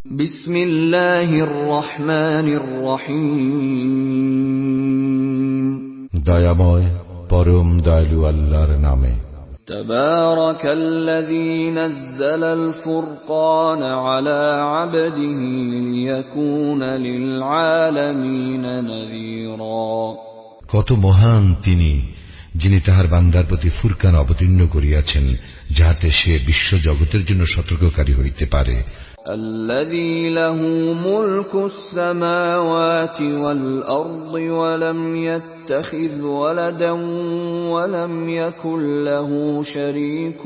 বিসমিল্লাহির রহমানির রহিম। দয়াময় পরম দয়ালু আল্লাহর নামে। তাবারাকাল্লাযী নাযালাল ফুরকানা আলা আবদিহি লিয়াকুনা লিল আলামিনা নাযীরা। কত মহান তিনি, যিনি তাহার বান্দার প্রতি ফুরকান অবতীর্ণ করিয়াছেন, যাহাতে সে বিশ্ব জগতের জন্য সতর্ককারী হইতে পারে। الذي له ملك السماوات والأرض ولم يتخذ ولدا ولم يكن له شريك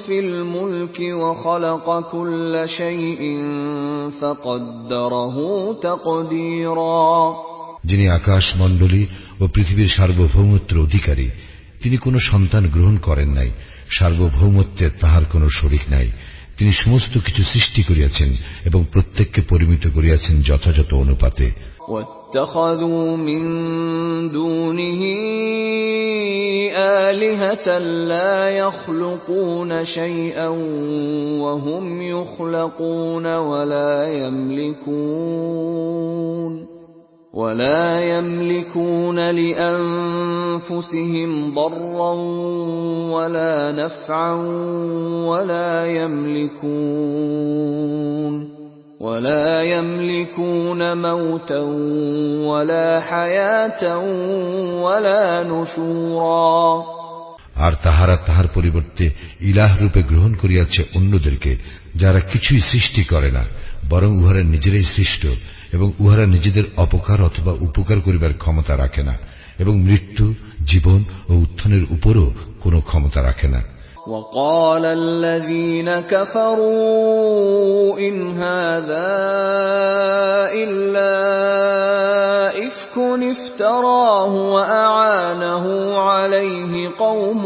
في الملك وخلق كل شيء فقدره تقديرا। যিনি আকাশ মণ্ডলী ও পৃথিবীর সার্বভৌমত্বের অধিকারী, তিনি কোনো সন্তান গ্রহণ করেন নাই, সার্বভৌমত্বে তাহার কোনো শরীক নাই। তিনি সমস্ত কিছু সৃষ্টি করিয়াছেন এবং প্রত্যেককে পরিমিত করিয়াছেন যথাযথ অনুপাতে। واتخذوا من دونه آلهة لا يخلقون شيئا وهم يخلقون ولا يملكون لأنفسهم ضرا ولا نفعا ولا يملكون موتا ولا حياة ولا نشورا। আর তাহারা তাহার পরিবর্তে ইলাহ রূপে গ্রহণ করিয়াছে অন্যদেরকে, যারা কিছুই সৃষ্টি করে না, বরং উহারা নিজেরাই সৃষ্ট এবং উহারা নিজেদের অপকার অথবা উপকার করিবার ক্ষমতা রাখে না, এবং মৃত্যু, জীবন ও উত্থানের উপরও কোনো ক্ষমতা রাখে না। وقال الذين كفروا إن هذا إلا إفك افتراه وأعانه عليه قوم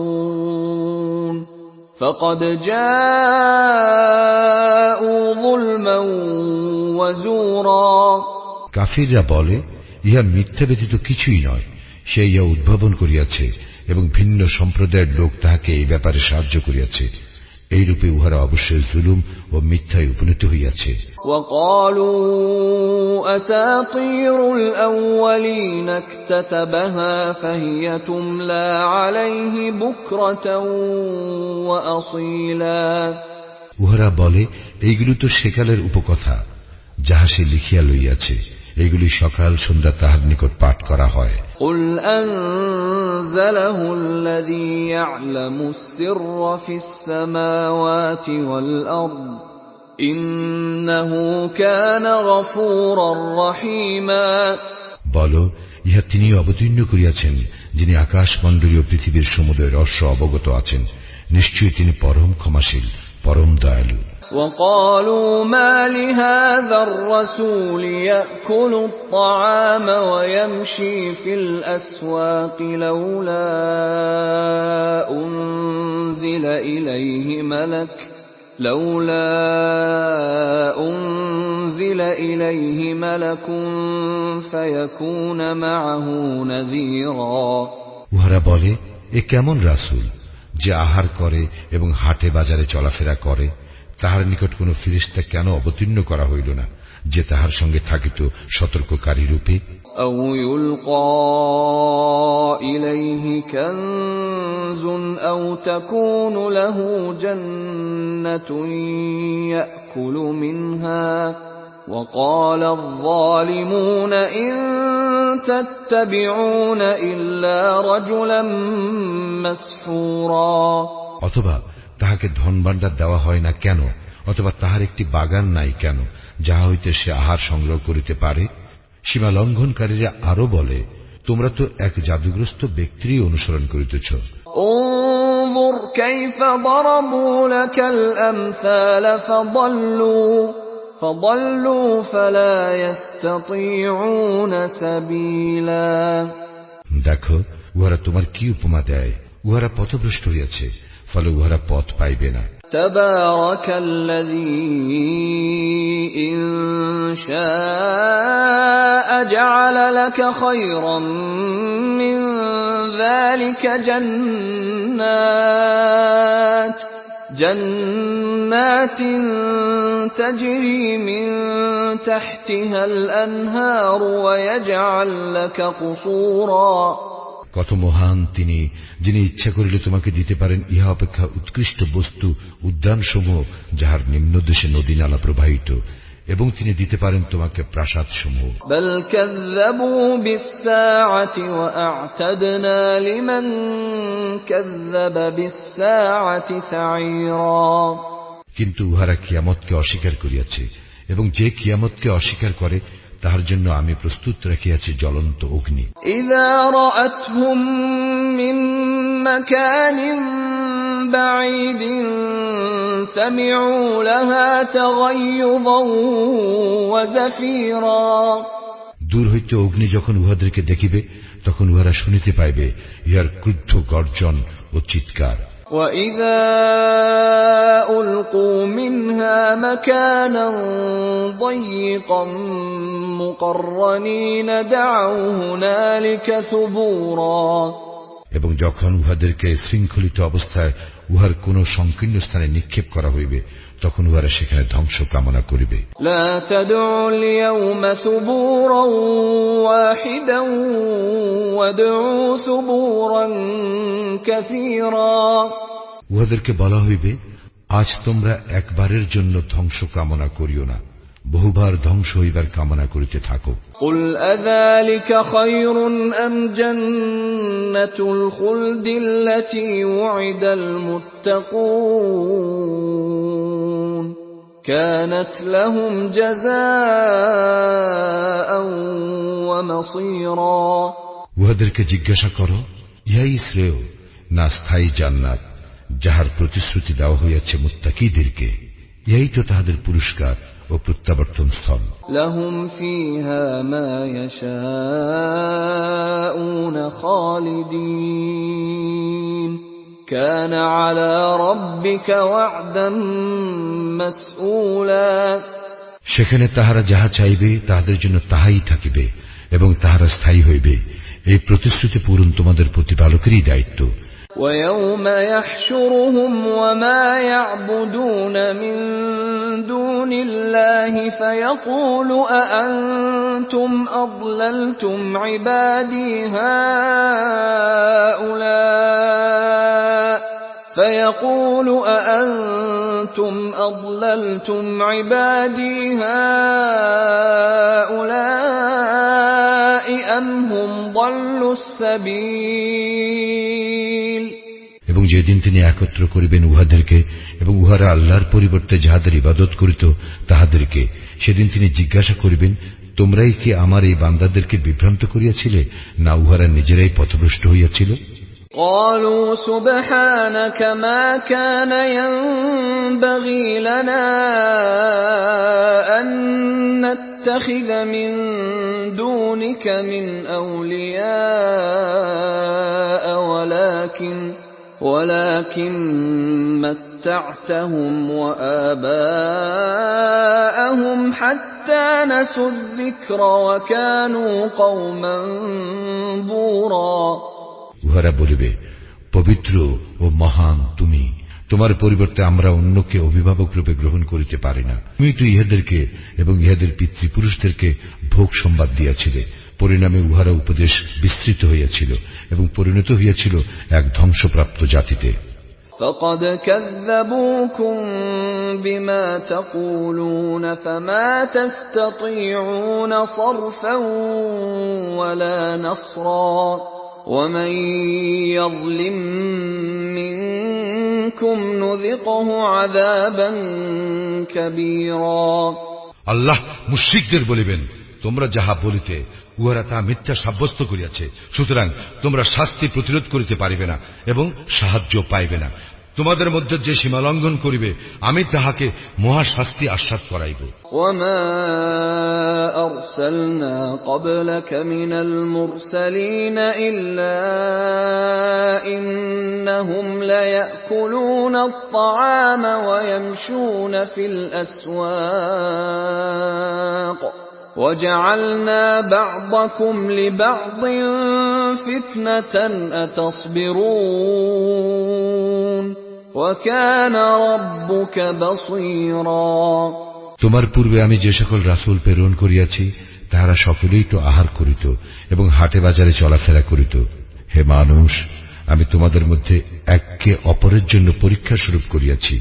آخرون فقد جاءوا ظلما وزورا। কাফিররা বলে, ইহা মিথ্যা ব্যতীত কিছুই নয়, সে ইহা উদ্ভাবন করিয়াছে এবং ভিন্ন সম্প্রদায়ের লোক তাহাকে এই ব্যাপারে সাহায্য করিয়াছে। এইরূপে উহারা অবশ্যই জুলুম ও মিথ্যায় উপনীত হইয়াছে। وقالوا أساطير الأولين اكتتبها فهي تملى عليه بكرة وأصيلا। উহারা বলে, এইগুলি তো সেকালের উপকথা, যাহা সে লিখিয়া লইয়াছে, এগুলি সকাল সন্ধ্যা তাহার নিকট পাঠ করা হয়। قل أنزله الذي يعلم السر في السماوات والأرض إنه كان غفورا رحيما। বলো, ইহা তিনি অবতীর্ণ করিয়াছেন, যিনি আকাশ মণ্ডলী ও পৃথিবীর সমুদয় রহস্য অবগত আছেন। নিশ্চয়ই তিনি পরম ক্ষমাশীল, পরম দয়ালু। وقالوا ما لهذا الرسول يأكل الطعام ويمشي في الأسواق لولا أنزل إليه ملك فيكون معه نذيرا। উহারা বলে, এ কেমন রাসূল যে আহার করে এবং হাটে বাজারে চলাফেরা করে, তাহার নিকট কোন ফেরেশতা কেন অবতীর্ণ করা হইল না, যে তাহার সঙ্গে থাকিত সতর্ককারী রূপে। أو يلقى إليه كنز أو تكون له جنة يأكل منها وقال الظالمون إن تتبعون إلا رجلا مسحورا। অথবা তাহাকে ধন ভাণ্ডার দেওয়া হয় না কেন, অথবা তাহার একটি বাগান নাই কেন, যাহা হইতে সে আহার সংগ্রহ করিতে পারে। সীমা লঙ্ঘনকারীরা আরো বলে, তোমরা তো এক জাদুগ্রস্ত ব্যক্তিরই অনুসরণ করিতেছ। انظر كيف ضربوا لك الأمثال فضلوا فلا يستطيعون سبيلا। দেখো, উহারা তোমার কি উপমা দেয়, উহারা পথভ্রষ্ট হইয়াছে, ফলে উহারা পথ পাইবে না। تبارك الذي إن شاء جعل لك خيرا من ذلك جنات تجري من تحتها الأنهار ويجعل لك قصورا। কত মহান তিনি, যিনি ইচ্ছা করিলে তোমাকে দিতে পারেন ইহা অপেক্ষা উৎকৃষ্ট বস্তু উদ্যানসমূহ, যাহার নিম্নদেশে নদী নালা প্রবাহিত, এবং তিনি দিতে পারেন তোমাকে প্রাসাদ সমূহ। بل كذبوا بالساعة وأعتدنا لمن كذب بالساعة سعيرا। কিন্তু উহারা কিয়ামতকে অস্বীকার করিয়াছে, এবং যে কিয়ামতকে অস্বীকার করে তাহার জন্য আমি প্রস্তুত রাখিয়াছি জ্বলন্ত অগ্নি। إذا رأتهم من مكان بعيد سمعوا لها تغيظا وزفيرا। দূর হইতে অগ্নি যখন উহাদেরকে দেখিবে তখন উহারা শুনিতে পাইবে ইহার ক্রুদ্ধ গর্জন ও চিৎকার। وَإِذَا أُلْقُوا مِنْهَا مَكَانًا ضَيِّقًا مُقَرَّنِينَ دَعَوْا هُنَالِكَ ثُبُورًا। এবং যখন উহাদেরকে শৃঙ্খলিত অবস্থায় উহার কোন সংকীর্ণ স্থানে নিক্ষেপ করা হইবে তখন উহারা সেখানে ধ্বংস কামনা করিবে। لا تدعوا اليوم ثبورا واحدا وادعوا ثبورا كثيرا। উহাদেরকে বলা হইবে, আজ তোমরা একবারের জন্য ধ্বংস কামনা করিও না, বহুবার ধ্বংস হইবার কামনা করিতে থাকো। قل أذلك خير أم جنة الخلد التي وعد المتقون كانت لهم جزاء ومصيرا। উহাদেরকে জিজ্ঞাসা করো, ইহাই শ্রেয় না স্থায়ী জান্নাত যাহার প্রতিশ্রুতি দেওয়া হইয়াছে মুত্তাকীদেরকে? ইহাই তো তাহাদের পুরস্কার ও প্রত্যাবর্তন স্থল। لهم فيها ما يشاءون خالدين كان على ربك وعدا مسئولا। সেখানে তাহারা যাহা চাইবে তাহাদের জন্য তাহাই থাকিবে এবং তাহারা স্থায়ী হইবে। এই প্রতিশ্রুতি পূরণ তোমাদের প্রতিপালকেরই দায়িত্ব। وَيَوْمَ يَحْشُرُهُمْ وَمَا يَعْبُدُونَ مِن دُونِ اللَّهِ فَيَقُولُ أَأَنْتُمْ أَضْلَلْتُمْ عِبَادِي هَؤُلَاءِ أَمْ هُمْ ضَلُّوا السَّبِيلَ। এবং যেদিন তিনি একত্র করিবেন উহাদেরকে এবং উহারা আল্লাহর পরিবর্তে যাহাদের ইবাদত করিত তাহাদেরকে, সেদিন তিনি জিজ্ঞাসা করিবেন, তোমরাই কি আমার এই বান্দাদেরকে বিভ্রান্ত করিয়াছিলে, না উহারা নিজেরাই পথভ্রষ্ট হইয়াছিল? قالوا سبحانك ما كان ينبغي لنا أن نتخذ من دونك من أولياء ولكن متعتهم وآباءهم حتى نسوا الذكر وكانوا قوما بورا। উহারা বলিবে, পবিত্র ও মহান তুমি, তোমার পরিবর্তে আমরা অন্যকে অভিভাবক রূপে গ্রহণ করিতে পারি না। তুমি তো ইহাদেরকে এবং ইহাদের পিতৃপুরুষদেরকে ভোগ সম্বাদ দিয়াছিলে, পরিণামে উহারা উপদেশ বিস্তৃত হইয়াছিল এবং পরিণত হইয়াছিল এক ধ্বংসপ্রাপ্ত জাতিতে। فقد كذبوكم بما تقولون فما تستطيعون صرفا ولا نصرا ومن يظلم منكم نذقه عذابا كبيرا। আল্লাহ মুশরিকদের বলিবেন, তোমরা যাহা বলিতে উহারা তা মিথ্যা সাব্যস্ত করিয়াছে, সুতরাং তোমরা শাস্তি প্রতিরোধ করিতে পারিবে না এবং সাহায্য পাইবে না। তোমাদের মধ্যে যে সীমা লঙ্ঘন করিবে আমি তাহাকে মহাশাস্তি আস্বাদ করাইব। ওয়ামা আরসালনা ক্বাবলাকা মিনাল মুরসালিন ইল্লা ইন্নাহুম লায়াকুলুনা আত-তাআমা ওয়া ইয়ামশুনা ফিল আসওয়াক وَجَعَلْنَا بَعْضَكُمْ لِبَعْضٍ فِتْنَةً أَتَصْبِرُونَ وَكَانَ رَبُّكَ بَصِيرًا। তোমার পূর্বে আমি যে সকল রাসূল প্রেরণ করিয়াছি তাহারা সকলেই তো আহার করিত এবং হাটে বাজারে চলাফেরা করিত। হে মানুষ, আমি তোমাদের মধ্যে এককে অপরের জন্য পরীক্ষা স্বরূপ করিয়াছি।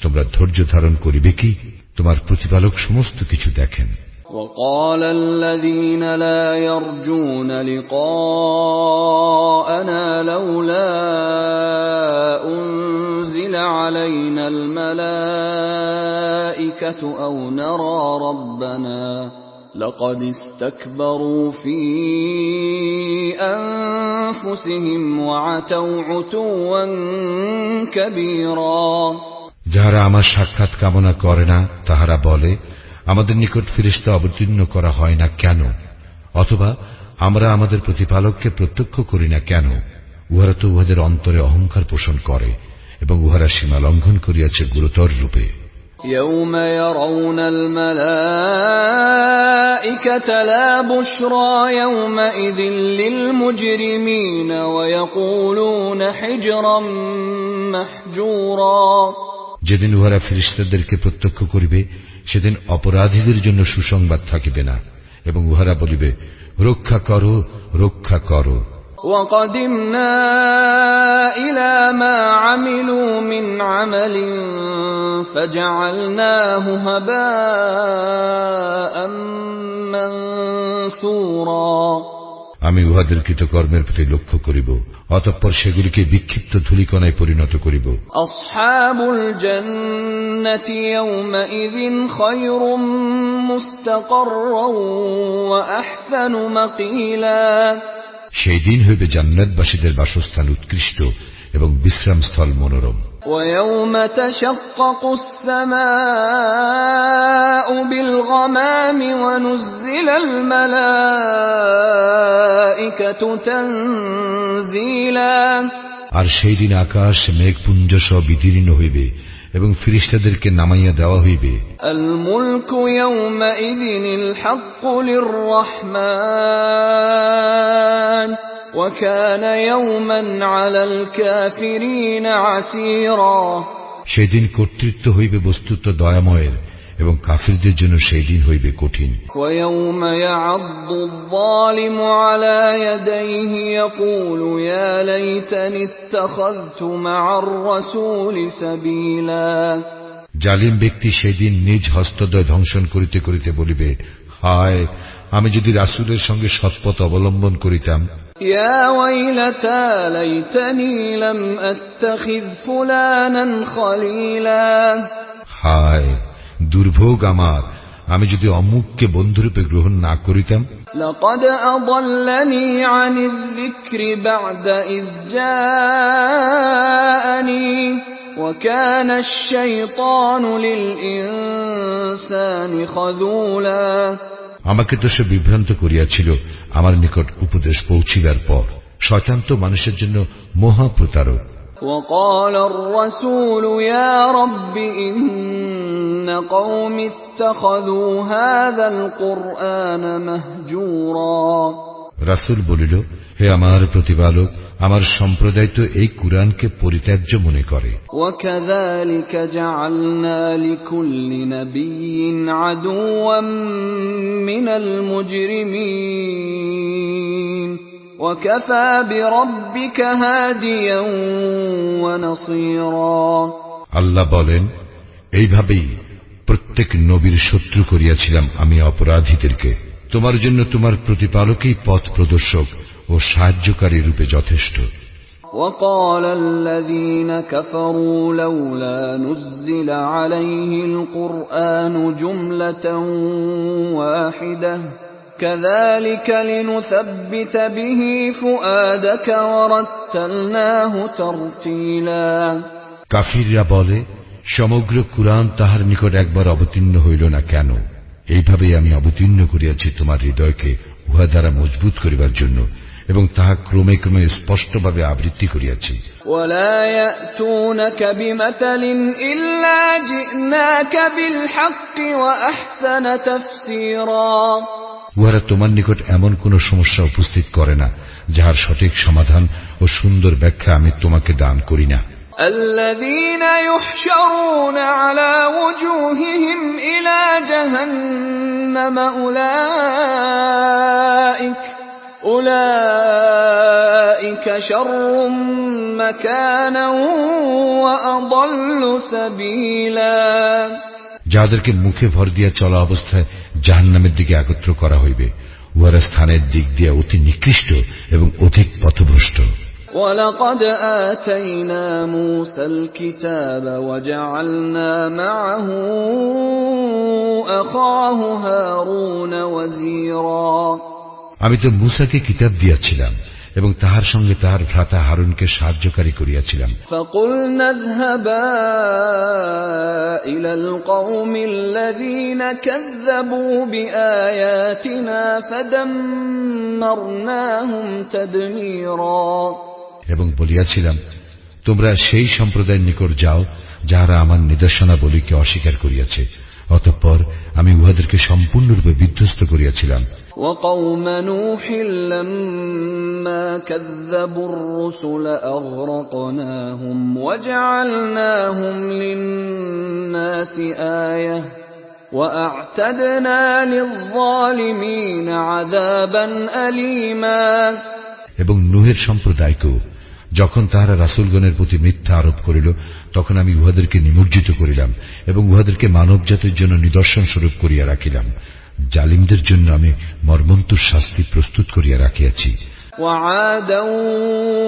তোমরা ধৈর্য ধারণ করিবে কি? তোমার প্রতিপালক সমস্ত কিছু দেখেন। وقال الذين لا يرجون لقاءنا لولا أنزل علينا الملائكة أو نرى ربنا لقد استكبروا في أنفسهم وعتوا عتوا كبيرا। যাহারা আমার সাক্ষাৎ কামনা করে না তাহারা বলে, আমাদের নিকট ফেরেশতা অবতীর্ণ করা হয় না কেন, অথবা আমরা আমাদের প্রতিপালককে প্রত্যক্ষ করি না কেন। উহারা তো উহাদের অন্তরে অহংকার পোষণ করে এবং উহারা সীমা লঙ্ঘন করিয়াছে গুরুতর রূপে। يوم يرون الملائكة لا بشرى يومئذ للمجرمين ويقولون حجرا محجورا। যেদিন উহারা ফেরেশতাদেরকে প্রত্যক্ষ করিবে সেদিন অপরাধীদের জন্য সুসংবাদ থাকিবে না এবং উহারা বলিবে, রক্ষা করো, রক্ষা করো। وَقَدِمْنَا إِلَى مَا عَمِلُوا مِنْ عَمَلٍ فَجَعَلْنَاهُ هَبَاءً مَنثُورًا। আমি উহাদের কৃতকর্মের প্রতি লক্ষ্য করিব, অতঃপর সেগুলিকে বিক্ষিপ্ত ধূলিকণায় পরিণত করিব। আসহাবুল জান্নাতি ইয়াওমাইযিন খায়রুম মুস্তাকাররান ওয়া আহসানু মাকিলা। সেই দিন হইবে জান্নাতবাসীদের বাসস্থান উৎকৃষ্ট এবং বিশ্রামস্থল মনোরম। وَيَوْمَ تَشَقَّقُ السَّمَاءُ بِالْغَمَامِ وَنُزِّلَ الْمَلَائِكَةُ تَنزِيلًا। আর সেই দিন আকাশ মেঘপুঞ্জ সহ বিদীর্ণ হইবে এবং ফেরেশতাদেরকে নামাইয়া দেওয়া হইবে। الْمُلْكُ يَوْمَئِذٍ الْحَقُّ لِلرَّحْمَنِ وَكَانَ يَوْمًا عَلَى الْكَافِرِينَ عَسِيرًا। সেদিন কর্তৃত্ব হইবে বস্তুত দয়াময়ের এবং কাফিরদের জন্য সেই দিন হইবে কঠিন। وَيَوْمَ يَعَضُّ الظَّالِمُ عَلَى يَدَيْهِ يَقُولُ يَا لَيْتَنِي اتَّخَذْتُ مَعَ الرَّسُولِ سَبِيلًا। জালিম ব্যক্তি সেদিন নিজ হস্তদ্বয় ধ্বংসন করিতে করিতে বলিবে, হায়, আমি যদি রাসূলের সঙ্গে সৎপথ অবলম্বন করিতাম। يا ويلتى ليتني لم أتخذ فلانا خليلا। হায়, দুর্ভোগ আমার, আমি যদি অমুককে বন্ধুরূপে গ্রহণ না করিতাম। لقد أضلني عن الذكر بعد إذ جاءني وكان الشيطان للإنسان خذولا। আমাকে তো সে বিভ্রান্ত করিয়াছিল আমার নিকট উপদেশ পৌঁছিবার পর। শয়তান তো মানুষের জন্য মহাপ্রতারক। وقال الرسول يا رب إن قوم اتخذوا هذا القرآن مهجورا। রাসূল বলিল, হে আমার প্রতিপালক, আমার সম্প্রদায় তো এই কুরআনকে পরিত্যাজ্য মনে করে। وكذلك جعلنا لكل نبي عدوا من المجرمين وكفى بربك هاديا ونصيرا। আল্লাহ বলেন, এইভাবেই প্রত্যেক নবীর শত্রু করিয়াছিলাম আমি অপরাধীদেরকে। তোমার জন্য তোমার প্রতিপালকই পথ প্রদর্শক ও সাহায্যকারী রূপে যথেষ্ট। وقال الذين كفروا لولا نزل عليه القرآن جملة واحدة كذلك لنثبت به فؤادك ورتلناه ترتيلا। কাফিররা বলে, সমগ্র কুরআন তাহার নিকট একবার অবতীর্ণ হইল না কেন? এইভাবে আমি অবতীর্ণ করিয়াছি তোমার হৃদয়কে উহা দ্বারা মজবুত করিবার জন্য, এবং তাহা ক্রমে ক্রমে স্পষ্টভাবে আবৃত্তি করিয়াছি। ولا يأتونك بمثل إلا جئناك بالحق وأحسن تفسيرا। উহারা তোমার নিকট এমন কোন সমস্যা উপস্থিত করে না যাহার সঠিক সমাধান ও সুন্দর ব্যাখ্যা আমি তোমাকে দান করি না। الذين يحشرون على وجوههم إلى جهنم أولئك شر مكانا وأضل سبيلا। যাদেরকে মুখে ভর দিয়া চলা অবস্থায় জাহান্নামের দিকে একত্র করা হইবে, উহারা স্থানের দিক দিয়া অতি নিকৃষ্ট এবং অধিক পথভ্রষ্ট। وَلَقَدْ آتَيْنَا مُوسَى الْكِتَابَ وَجَعَلْنَا مَعَهُ أَخَاهُ هَارُونَ وَزِيرًا। আমি তো মূসাকে কিতাব দিয়াছিলাম এবং তাহার সঙ্গে তাহার ভ্রাতা হারুনকে সাহায্যকারী করিয়াছিলাম। فَقُلْنَا اذْهَبَا إِلَى الْقَوْمِ الَّذِينَ كَذَّبُوا بِآيَاتِنَا فَدَمَّرْنَاهُمْ تَدْمِيرًا। এবং বলিয়াছিলাম, তোমরা সেই সম্প্রদায়ের নিকট যাও যাহারা আমার নিদর্শনাবলীকে অস্বীকার করিয়াছে, অতঃপর আমি উহাদেরকে সম্পূর্ণরূপে বিধ্বস্ত করিয়াছিলাম। وَقَوْمَ نُوحٍ لَمَّا كَذَّبُوا الرُّسُلَ أَغْرَقْنَاهُمْ وَجَعَلْنَاهُمْ لِلنَّاسِ آيَةً وَأَعْتَدْنَا لِلظَّالِمِينَ عَذَابًا أَلِيمًا। এবং নূহের সম্প্রদায়কেও যখন তাহারা রাসূলগণের প্রতি মিথ্যা আরোপ করিল, তখন আমি উহাদেরকে নিমজ্জিত করিলাম এবং উহাদেরকে মানব জাতির জন্য নিদর্শন স্বরূপ করিয়া রাখিলাম। জালিমদের জন্য আমি মর্মন্তুর শাস্তি প্রস্তুত করিয়া রাখিয়াছি। وَعَادًا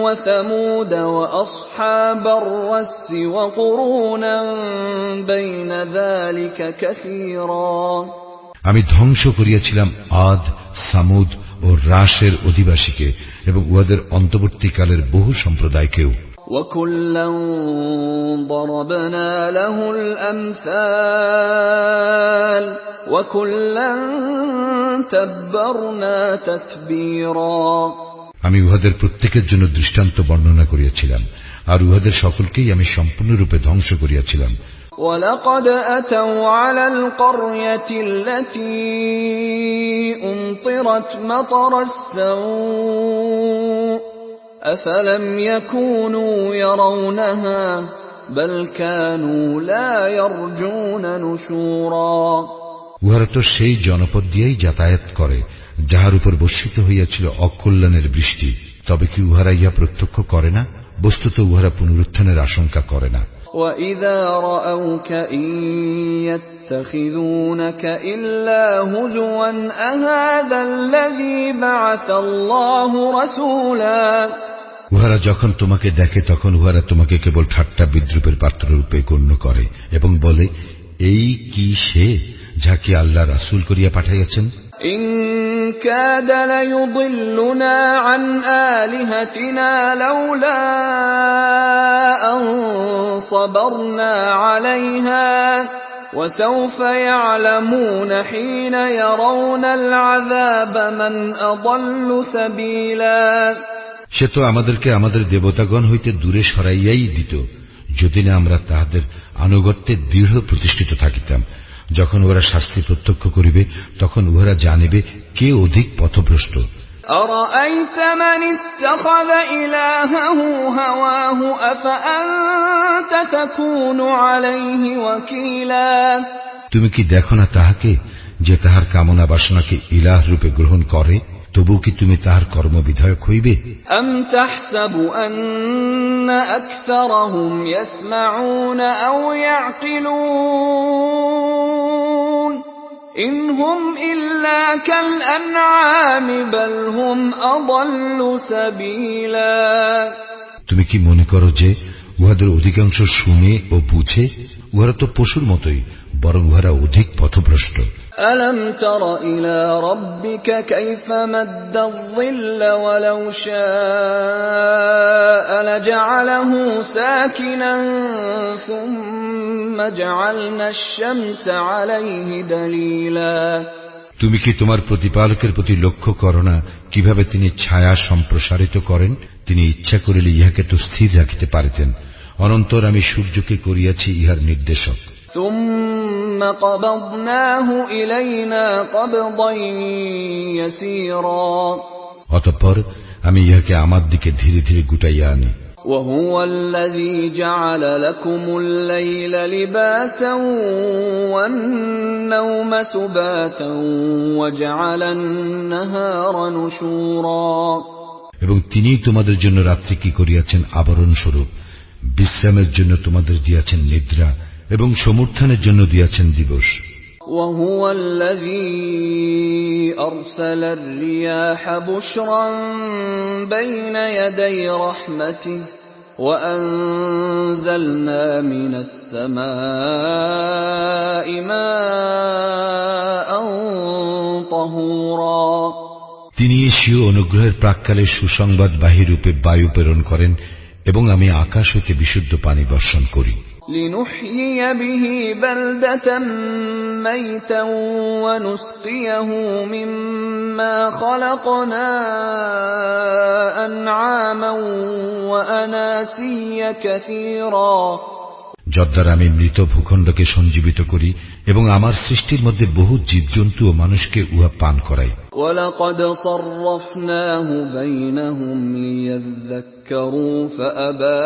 وَثَمُودَ وَأَصْحَابَ الرَّسِّ وَقُرُونًا بَيْنَ ذَلِكَ كَثِيرًا। আমি ধ্বংস করিয়াছিলাম আদ, সামুদ ও রাশের অধিবাসীকে এবং উহাদের অন্তর্বর্তীকালের বহু সম্প্রদায়কেও। وَكُلًّا ضَرَبْنَا لَهُ الْأَمْثَالَ وَكُلًّا تَبَّرْنَا تَتْبِيرًا। আমি উহাদের প্রত্যেকের জন্য দৃষ্টান্ত বর্ণনা করিয়াছিলাম, আর উহাদের সকলকেই আমি সম্পূর্ণরূপে ধ্বংস করিয়াছিলাম। وَلَقَدْ أَتَوْا عَلَى الْقَرْيَةِ الَّتِي أُمْطِرَتْ مَطَرَ السَّوْءِ أَفَلَمْ يَكُونُوا يَرَوْنَهَا بَلْ كَانُوا لَا يَرْجُونَ نُشُورًا। উহারা তো সেই জনপদ দিয়েই যাতায়াত করে যাহার উপর বর্ষিত হইয়াছিল অকল্যাণের বৃষ্টি, তবে কি উহারা ইহা প্রত্যক্ষ করে না? বস্তুত উহারা পুনরুত্থানের আশঙ্কা করে না। وَإِذَا رَأَوْكَ إِن يَتَّخِذُونَكَ إِلَّا هُزُوًا أَهَذَا الَّذِي بَعَثَ اللَّهُ رَسُولًا। উহারা যখন তোমাকে দেখে তখন উহারা তোমাকে কেবল ঠাট্টা বিদ্রুপের পাত্ররূপে গণ্য করে এবং বলে, এই কি সে যাকে আল্লাহ রাসূল করিয়া পাঠাইয়াছেন? إِن كَادَ لَيُضِلُّنَا عَنْ آلِهَتِنَا لَوْلَا أَن صَبَرْنَا عَلَيْهَا وَسَوْفَ يَعْلَمُونَ حِينَ يَرَوْنَ الْعَذَابَ مَنْ أَضَلُّ سَبِيلًا। সে তো আমাদেরকে আমাদের দেবতাগণ হইতে দূরে সরাইয়াই দিত, যদি না আমরা তাহাদের আনুগত্যে দৃঢ় প্রতিষ্ঠিত থাকিতাম। যখন ওরা শাস্তি প্রত্যক্ষ করিবে তখন উহারা জানিবে কে অধিক পথভ্রষ্ট। أَرَأَيْتَ مَنِ اتَّخَذَ إِلَٰهَهُ هَوَاهُ أَفَأَنتَ تَكُونُ عَلَيْهِ وَكِيلًا। তুমি কি দেখো না তাহাকে যে তাহার কামনা বাসনাকে ইলাহ রূপে গ্রহণ করে? তবু কি তুমি তাহার কর্মবিধায়ক হইবে? أَمْ تَحْسَبُ أَنَّ أَكْثَرَهُمْ يَسْمَعُونَ أَوْ يَعْقِلُونَ إِنْ هُمْ إِلَّا كَالْأَنْعَامِ بَلْ هُمْ أَضَلُّ سَبِيلًا। তুমি কি মনে করো যে উহাদের অধিকাংশ শুনে ও বুঝে, উহারা তো পশুর মতোই, বরং উহারা অধিক পথভ্রষ্ট। ألم تر إلى ربك كيف مد الظل ولو شاء لجعله ساكنا ثم جعلنا الشمس عليه دليلا। তুমি কি তোমার প্রতিপালকের প্রতি লক্ষ্য করো না, কিভাবে তিনি ছায়া সম্প্রসারিত করেন? তিনি ইচ্ছা করিলে ইহাকে তো স্থির রাখিতে পারিতেন। অনন্তর আমি সূর্যকে করিয়াছি ইহার নির্দেশক। ثم قبضناه إلينا قبضا يسيرا। অতঃপর আমি ইহাকে আমার দিকে ধীরে ধীরে গুটাইয়া আনি। وهو الذي جعل لكم الليل لباسا والنوم سباتا وجعل النهار نشورا। এবং তিনিই তোমাদের জন্য রাত্রি কি করিয়াছেন আবরণ স্বরূপ, বিশ্রামের জন্য তোমাদের দিয়াছেন নিদ্রা, এবং সমুত্থানের জন্য দিয়াছেন দিবস। وهو الذي أرسل الرياح بشرا بين يدي رحمته وأنزلنا من السماء ماء طهورا। তিনি স্বীয় অনুগ্রহের প্রাক্কালে সুসংবাদবাহী রূপে বায়ু প্রেরণ করেন, এবং আমি আকাশ হইতে বিশুদ্ধ পানি বর্ষণ করি। لنحيي به بلدة ميتا ونسقيه مما خلقنا أنعاما وأناسيا كثيرا। যদ্বারা আমি মৃত ভূখণ্ডকে সঞ্জীবিত করি এবং আমার সৃষ্টির মধ্যে বহু জীবজন্তু ও মানুষকে উহা পান করাই। وَلَقَدْ صَرَّفْنَاهُ بَيْنَهُمْ لِيَذَّكَّرُوا فَأَبَى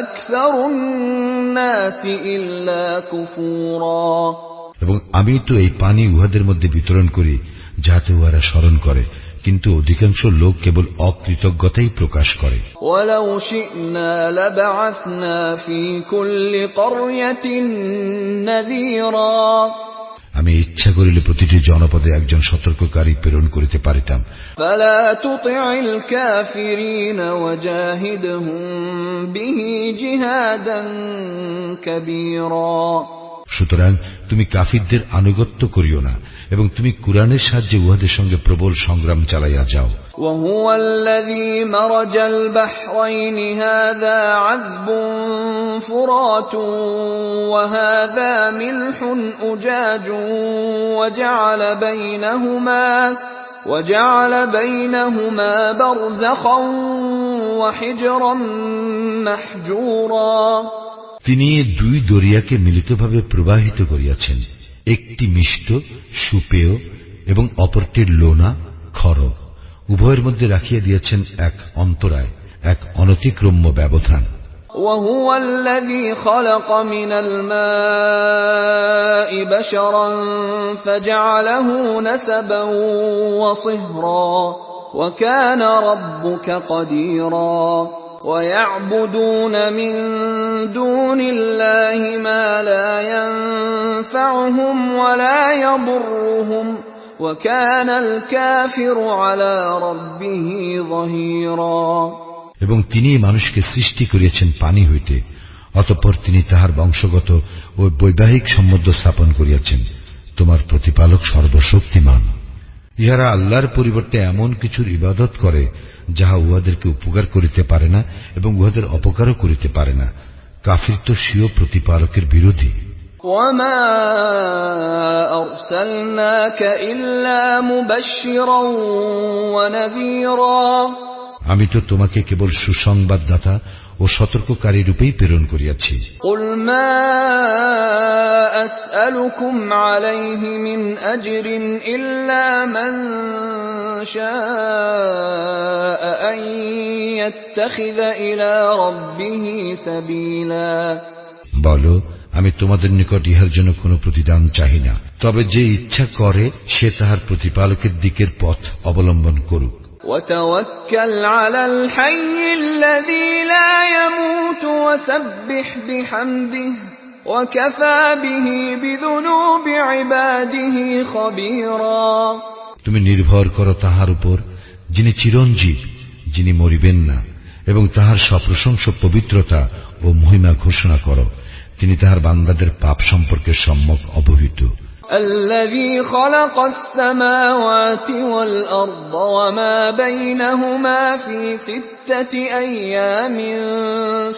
أَكْثَرُ النَّاسِ إِلَّا كُفُورًا। এবং আমি তো এই পানি উহাদের মধ্যে বিতরণ করি যাতে উহারা স্মরণ করে, কিন্তু অধিকাংশ লোক কেবল অকৃতজ্ঞতাই প্রকাশ করে। وَلَوْ شِئْنَا لَبَعَثْنَا فِي كُلِّ قَرْيَةٍ نَذِيرًا। আমি ইচ্ছা করিলে প্রতিটি জনপদে একজন সতর্ককারী প্রেরণ করিতে পারিতাম। فَلَا تُطِعِ الْكَافِرِينَ وَجَاهِدْهُم بِهِ جِهَادًا كَبِيرًا। সুতরাং তুমি কাফিরদের আনুগত্য করিও না, এবং তুমি কুরআনের সাহায্যে উহাদের সঙ্গে প্রবল সংগ্রাম চালাইয়া যাও। وهو الذي مرج البحرين هذا عذب فرات وهذا ملح أجاج وجعل بينهما برزخا وحجرا محجورا। তিনি দুই দরিয়াকে মিলিতভাবে প্রবাহিত করিয়াছেন, একটি মিষ্ট সুপেয় এবং অপরটির লোনা খর। উভয়ের মধ্যে রাখিয়া দিয়েছেন এক অন্তরায়, এক অনতিক্রম্য ব্যবধান। وهو الذي خلق من الماء بشرا فجعله نسبا وصهرا وكان ربك قديرا ويعبدون من دون الله ما لا ينفعهم ولا يضرهم وكان الكافر على ربه ظهيرا। এবং তিনি মানুষকে সৃষ্টি করিয়াছেন পানি হইতে, অতঃপর তিনি তাহার বংশগত ও বৈবাহিক সম্বন্ধ স্থাপন করিয়াছেন। তোমার প্রতিপালক সর্বশক্তিমান। ইহারা আল্লাহর পরিবর্তে এমন কিছুর ইবাদত করে যাহা উহাদেরকে উপকার করিতে পারে না এবং উহাদের অপকারও করিতে পারে না। কাফির তো স্বীয় প্রতিপালকের বিরোধী। وما أرسلناك إلا مبشرا ونذيرا। আমি তো তোমাকে কেবল সুসংবাদদাতা ও সতর্ককারী রূপেই প্রেরণ করিয়াছি। قل ما أسألكم عليه من أجر إلا من شاء أن يتخذ إلى ربه سبيلا। বলো, আমি তোমাদের নিকট ইহার জন্য কোন প্রতিদান চাহি না, তবে যে ইচ্ছা করে সে তাহার প্রতিপালকের দিকের পথ অবলম্বন করুক। وتوكل على الحي الذي لا يموت وسبح بحمده وكفى به بذنوب عباده خبيرا। তুমি নির্ভর করো তাহার উপর যিনি চিরঞ্জীব, যিনি মরিবেন না, এবং তাহার সপ্রশংস পবিত্রতা ও মহিমা ঘোষণা করো। তিনি তাহার বান্দাদের পাপ সম্পর্কে সম্যক অবহিত। الذي خلق السماوات والأرض وما بينهما في 6 أيام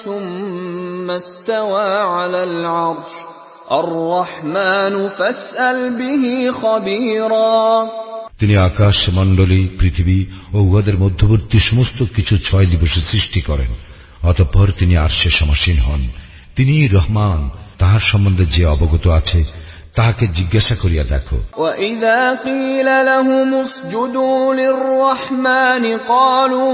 ثم استوى على العرش الرحمن فاسأل به خبيرا। তিনি আকাশ মণ্ডলী, পৃথিবী ও উহাদের মধ্যবর্তী সমস্ত কিছু 6 দিবসে সৃষ্টি করেন। অতঃপর তিনি আরশে সমাসীন হন। তিনি রহমান, তাহার সম্বন্ধে যে অবগত আছে তাহাকে জিজ্ঞাসা করিয়া দেখো। وَإِذَا قِيلَ لَهُمُ اسْجُدُوا لِلرَّحْمَنِ قَالُوا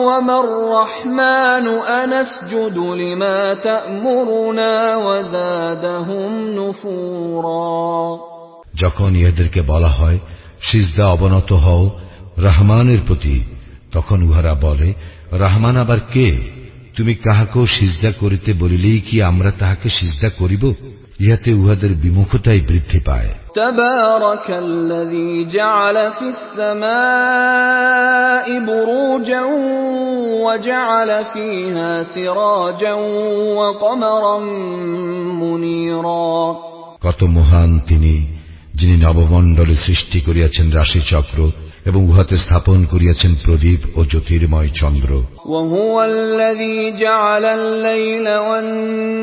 وَمَا الرَّحْمَنُ أَنَسْجُدُ لِمَا تَأْمُرُنَا وَزَادَهُمْ نُفُورًا। যখন ইহাদেরকে বলা হয় সিজদা অবনত হও রহমানের প্রতি, তখন উহারা বলে, রহমান আবার কে? তুমি কাহাকেও সিজদা করিতে বলিলেই কি আমরা তাহাকে সিজদা করিব? ইহাতে উহাদের বিমুখতাই বৃদ্ধি পায়। তাবারাকাল্লাযী জাআলা ফিস সামাই বুরুজান ওয়া জাআলা ফীহা সিরাজান ওয়া কমারান মুনীরা। কত মহান তিনি, যিনি নবমণ্ডলে সৃষ্টি করিয়াছেন রাশিচক্র এবং উহাতে স্থাপন করিয়াছেন প্রদীপ ও জ্যোতির্ময় চন্দ্র। ওয়াহুয়াল্লাযী জাআলাল লাইলা ওয়ান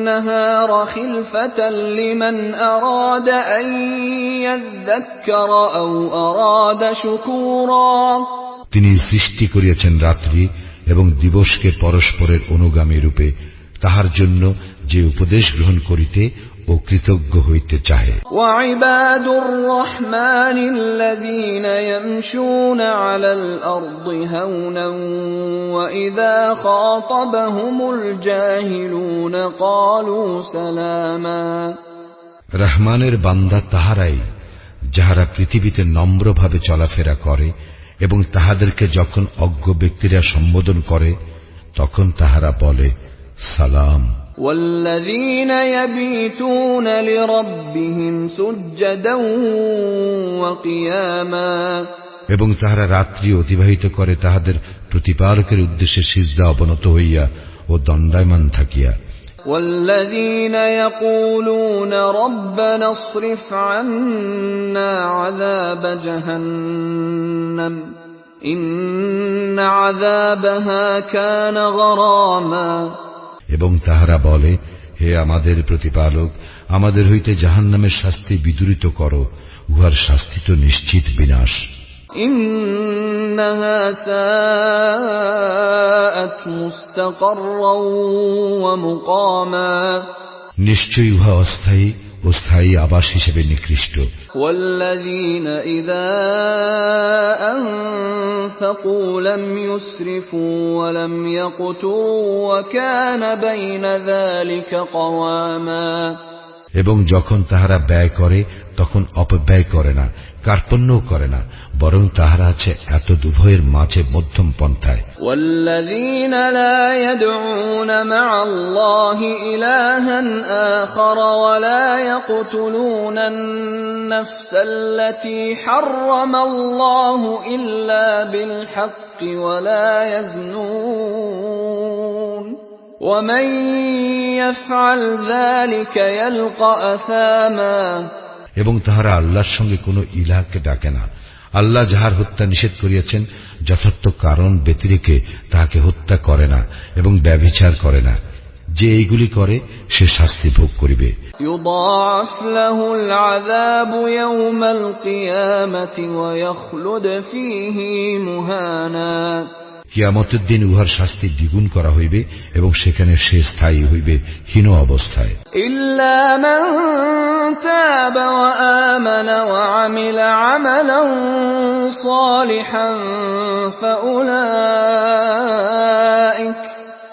নাহারা খিলফাতাল লিমান আরাদা আন ইয়াযযাক্কারা আও আরাদা শুকুরা। তিনি সৃষ্টি করিয়াছেন রাত্রি এবং দিবসকে পরস্পরের অনুগামী রূপে, তাহার জন্য যে উপদেশ গ্রহণ করিতে ও কৃতজ্ঞ হইতে চাহে। ওয়াইবাদুর রাহমানিল্লাযীনা ইয়ামশুনা আলাল আরদি হাওনান ওয়া ইযা খাতাবাহুমুল জাহিলুনা ক্বালু সালামা। রহমানের বান্দা তাহারাই যাহারা পৃথিবীতে নম্রভাবে চলাফেরা করে এবং তাহাদেরকে যখন অজ্ঞ ব্যক্তিরা সম্বোধন করে তখন তাহারা বলে সালাম। والذين يبيتون لربهم سجدا وقياما। এবং তাহারা রাত্রি অতিবাহিত করে তাহাদের প্রতিপালকের উদ্দেশ্যে সিজদা অবনত হইয়া ও দণ্ডায়মান থাকিয়া। والذين يقولون ربنا اصرف عنا عذاب جهنم إن عذابها كان غراما। এবং তাহারা বলে, হে আমাদের প্রতিপালক, আমাদের হইতে জাহান্নামের শাস্তি বিদূরিত করো, উহার শাস্তি তো নিশ্চিত বিনাশ। ইন্নাহা সাআত মুস্তাকাররাও ওয়া মুকামা। নিশ্চয়ই উহা অস্থায়ী ও স্থায়ী আবাস হিসেবে নিকৃষ্ট। ওয়াল্লাযীনা ইযা আনফাকু লাম ইউসরিফু ওয়া লাম ইয়াকতুরু ওয়া কানা বাইনা যালিকা কওয়ামা। এবং যখন তাহারা ব্যয় করে তখন অপব্যয় করে না, কার্পণ্যও করে না, বরং তাহারা আছে এত দুভয়ের মাঝে মধ্যম পন্থায়। ওয়াল্লাযীনা লা ইয়াদউনা মা'আল্লাহি ইলাহান আখার ওয়া লা ইয়াকতুলুনান নাফসাল্লাতী হাররামাল্লাহু ইল্লা বিল হাক্কি ওয়া লা ইয়াজনুন ومن يفعل ذلك يلقى أثاما। এবং তাহারা আল্লাহর সঙ্গে কোনো ইলাহকে ডাকে না। আল্লাহ যাহার হত্যা নিষেধ করিয়াছেন যথার্থ কারণ ব্যতিরেকে তাহাকে হত্যা করে না এবং ব্যভিচার করে না। যে এইগুলি করে সে শাস্তি ভোগ করিবে। يضاعف له العذاب يوم القيامة ويخلد فيه مهانا। কিয়ামতের দিন উহার শাস্তি দ্বিগুণ করা হইবে এবং সেখানে সে স্থায়ী হইবে হীন অবস্থায়। ইল্লা মান তাবা ওয়া আমানা ওয়া আমিলা আমালান সালিহান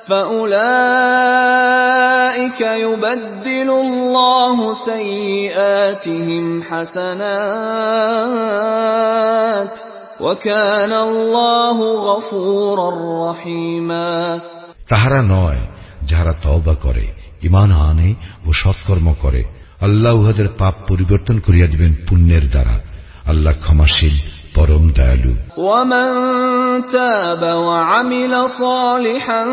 ফাউলাইকা ইউবাদদিলুল্লাহু সাইয়্যাতিহিম হাসানাত وَكَانَ اللَّهُ غَفُورًا رَّحِيمًا। তাহারা নয় যাহারা তওবা করে, ঈমান আনে ও সৎকর্ম করে, আল্লাহ উহাদের পাপ পরিবর্তন করিয়া দিবেন পুণ্যের দ্বারা। আল্লাহ ক্ষমাশীল, পরম দয়ালু। ومن تاب وعمل صالحا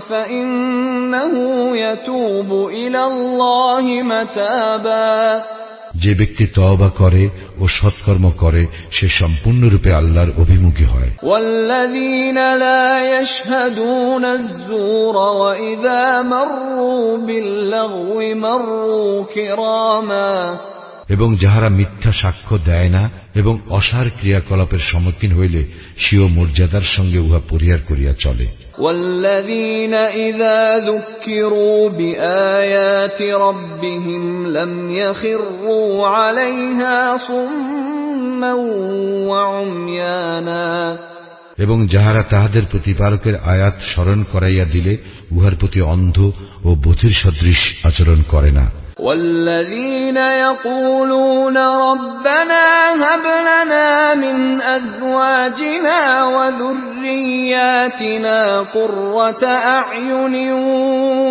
فإنه يتوب إلى الله متابا। যে ব্যক্তি তওবা করে ও সৎকর্ম করে সে সম্পূর্ণরূপে আল্লাহর অভিমুখী হয়। والذين لا يشهدون الزور وإذا مروا باللغو مروا كراما। এবং যাহারা মিথ্যা সাক্ষ্য দেয় না এবং অসার ক্রিয়াকলাপের সম্মুখীন হইলে স্বীয় মর্যাদার সঙ্গে উহা পরিহার করিয়া চলে। والذين إذا ذكروا بآيات ربهم لم يخروا عليها صما وعميانا। এবং যাহারা তাহাদের প্রতিপালকের আয়াত স্মরণ করাইয়া দিলে উহার প্রতি অন্ধ ও বধির সদৃশ আচরণ করে না। والذين يقولون ربنا هب لنا من أزواجنا وذرياتنا قرة أعين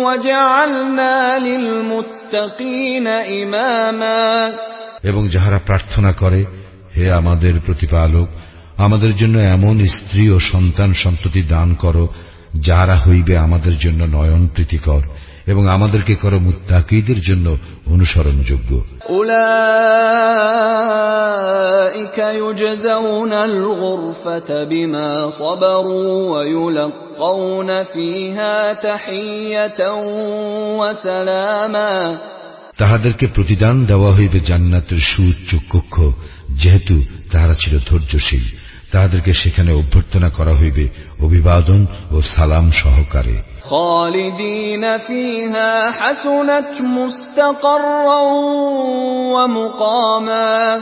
واجعلنا للمتقين إماما। এবং যাহারা প্রার্থনা করে, হে আমাদের প্রতিপালক, আমাদের জন্য এমন স্ত্রী ও সন্তান সন্ততি দান করো যাহারা হইবে আমাদের জন্য নয়ন প্রীতিকর, এবং আমাদেরকে করো মুত্তাকীদের জন্য অনুসরণযোগ্য। উলাইকা ইউজজাউনাল গুরফাতা বিমা সাবারু ওয়া ইউলাক্কাউনা ফিহা তাহিয়াতাও ওয়া সালামা। তাহাদেরকে প্রতিদান দেওয়া হইবে জান্নাতের সুউচ্চ কক্ষ, যেহেতু তাহারা ছিল ধৈর্যশীল। তাহাদেরকে সেখানে অভ্যর্থনা করা হইবে অভিবাদন ও সালাম সহকারে। খালিদিনা ফিহা হাসুনাত মুস্তাকাররাও ওয়া মুকামা।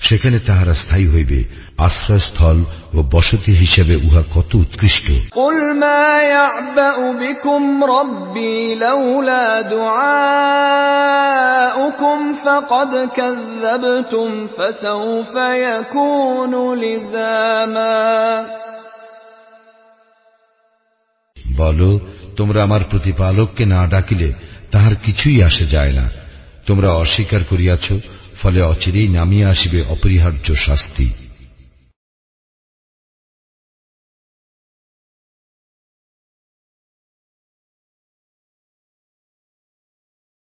সেখানে তাহারা স্থায়ী হইবে, আশ্রয়স্থল ও বসতি হিসেবে উহা কত উৎকৃষ্ট। কুল মা ইয়া'বাউ বিকুম রাব্বি লাউলা দুআউকুম ফাকাদ কাযযাবতুম ফাসাউফা ইয়াকুনু লিযামা। বলো, তোমরা আমার প্রতিপালককে না ডাকিলে তাহার কিছুই আসে যায় না। তোমরা অস্বীকার করিয়াছ, ফলে অচিরেই নামিয়া আসিবে অপরিহার্য শাস্তি।